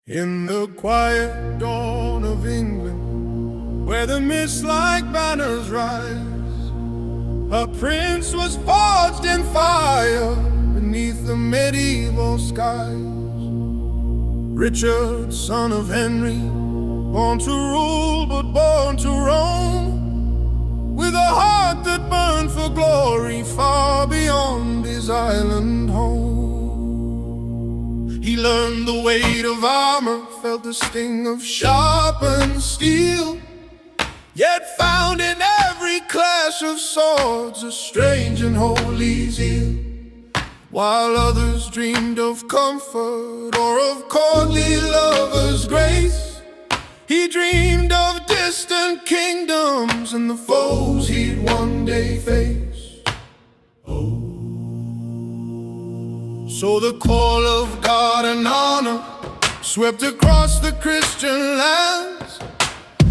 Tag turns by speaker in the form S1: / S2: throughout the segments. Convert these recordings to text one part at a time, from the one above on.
S1: In the quiet dawn of England, where the mist like banners rise, a prince was forged in fire beneath the medieval skies. Richard, son of Henry, born to rule but born to roam, with a heart that burned for glory far beyond his island home. He learned the weight of armor, felt the sting of sharpened steel, yet found in every clash of swords a strange and holy zeal. While others dreamed of comfort or of courtly lovers' grace, he dreamed of distant kingdoms and the foes he'd one day face. So the call of God and honor swept across the Christian lands,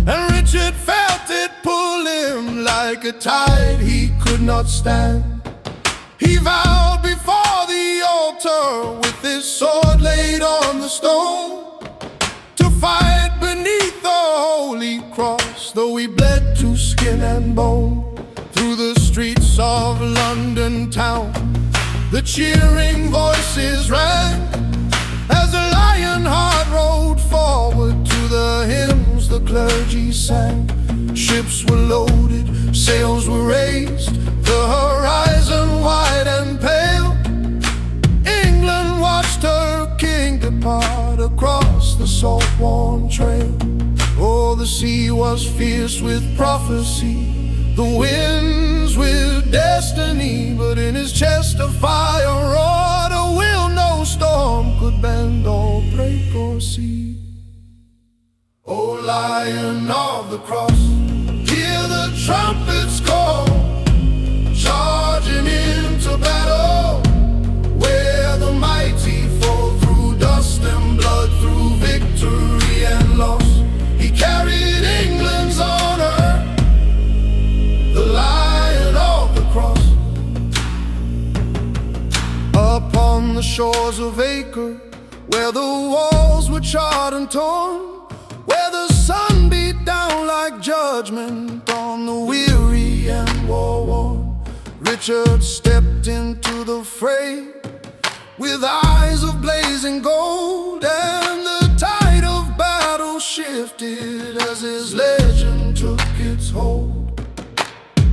S1: and Richard felt it pull him like a tide he could not stand. He vowed before the altar, with his sword laid on the stone, to fight beneath the holy cross, though he bled to skin and bone. Through the streets of London town, the cheering voices rang, as the lion heart rode forward to the hymns the clergy sang. Ships were loaded, sails were raised, the horizon wide and pale. England watched her king depart across the salt-worn trail. Oh, the sea was fierce with prophecy, the winds with destiny, but in his chest a fire roared, a will no storm could bend or break or see. O Lion of the Cross, hear the trumpets call, charging into battle, where the mighty fall through dust and blood, through victory and loss. He carried England's honor, the Lion of the Cross. Upon the shores of Acre, where the walls were charred and torn, where the sun beat down like judgment on the weary and war-worn, Richard stepped into the fray with eyes of blazing gold, and the tide of battle shifted as his legend took its hold.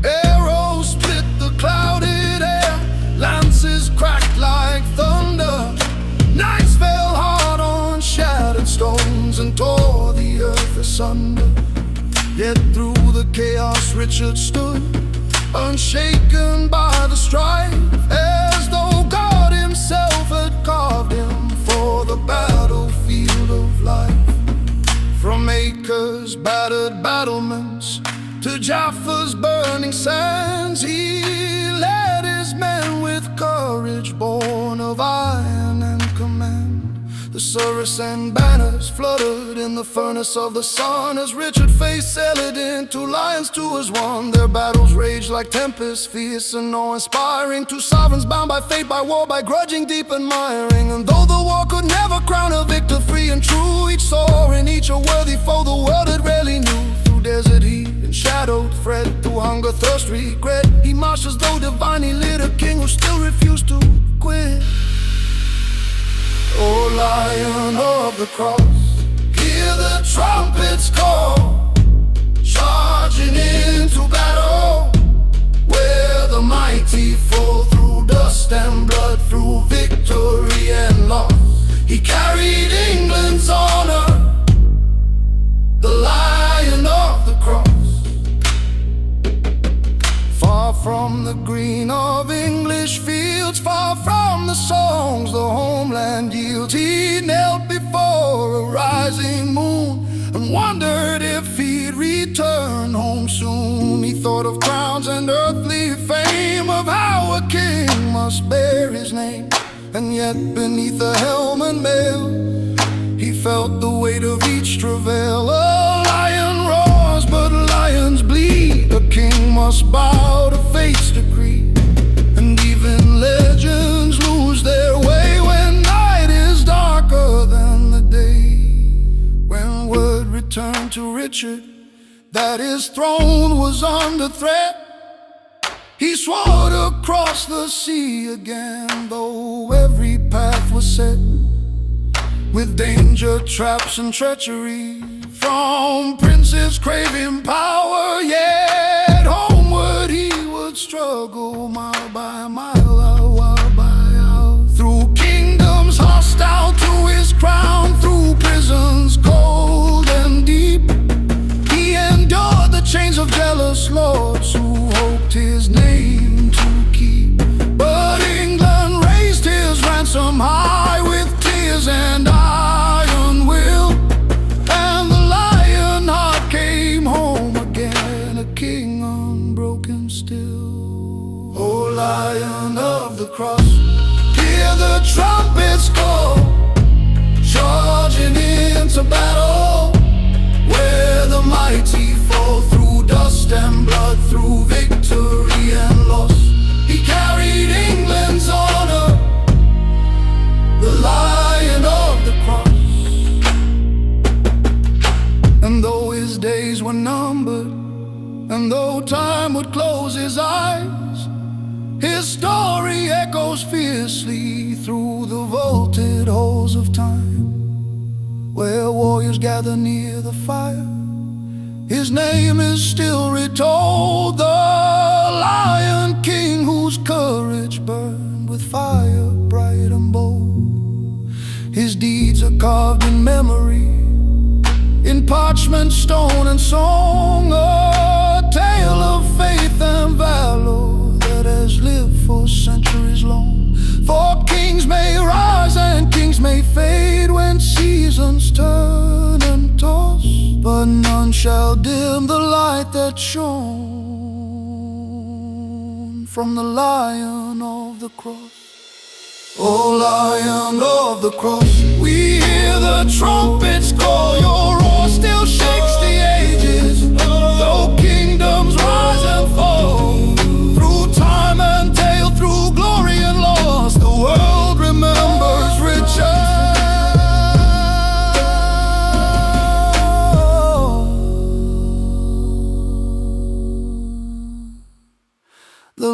S1: Arrows split the clouded air, lances cracked like thunder, knives fell hard on shattered stones and tore the earth asunder. Yet through the chaos Richard stood, unshaken by the strife, as though God himself had carved him for the battlefield of life. From Acre's battered battlements to Jaffa's burning sands, he led his men with courage born of iron and command. The Saracen banners fluttered in the furnace of the sun, as Richard faced Saladin, two lions to as one. Their battles raged like tempests, fierce and awe-inspiring, two sovereigns bound by fate, by war, by grudging, deep admiring. And though the war could never crown a victor free and true, each saw in each a worthy foe the world had rarely knew. Through desert heat and shadowed threat, through hunger, thirst, regret, he marched as though divinely lit, a king who still refused to quit. O Lion of the Cross, hear the trumpets call, charging into battle, where the mighty fall through dust and blood, through victory and loss. He carried England's honor, the Lion of the Cross. Far from the green of English fields, far from the songs the homeland yields, he knelt before a rising moon and wondered if he'd return home soon. He thought of crowns and earthly fame, of how a king must bear his name, and yet beneath the helm and mail he felt the weight of each travail. A lion roars, but lions bleed, a king must bow to fate's decree, and even legends lose their way when night is darker than the day. Richard that his throne was under threat. He swore to cross the sea again, though every path was set with danger, traps, and treachery from princes craving power. Yet homeward he would struggle mile by mile, hour by hour, through kingdoms hostile to his crown, through prisons cold and deep. He endured the chains of jealous lords who hoped his name to keep. But England raised his ransom high with tears and iron will, and the lion heart came home again, a king unbroken still. O Lion of the Cross, hear the trumpets call, charging into battle, where the mighty fall through dust and blood, through victory and loss. He carried England's honor, the Lion of the Cross. And though his days were numbered, and though time would close his eyes, his story echoes fiercely through the vaulted halls of time, where warriors gather near the fire. His name is still retold, the Lion King whose courage burned with fire bright and bold. His deeds are carved in memory, in parchment, stone, and song, a tale of faith and valor that has lived for centuries long. For kings may rise and kings may fade when seasons turn and toss, but none shall dim the light that shone from the Lion of the Cross. O Lion of the Cross, we hear the trumpets call, your roar still shakes the ages, though kingdoms rise and fall, through time and tale, through glory and loss, the world remembers Richard. The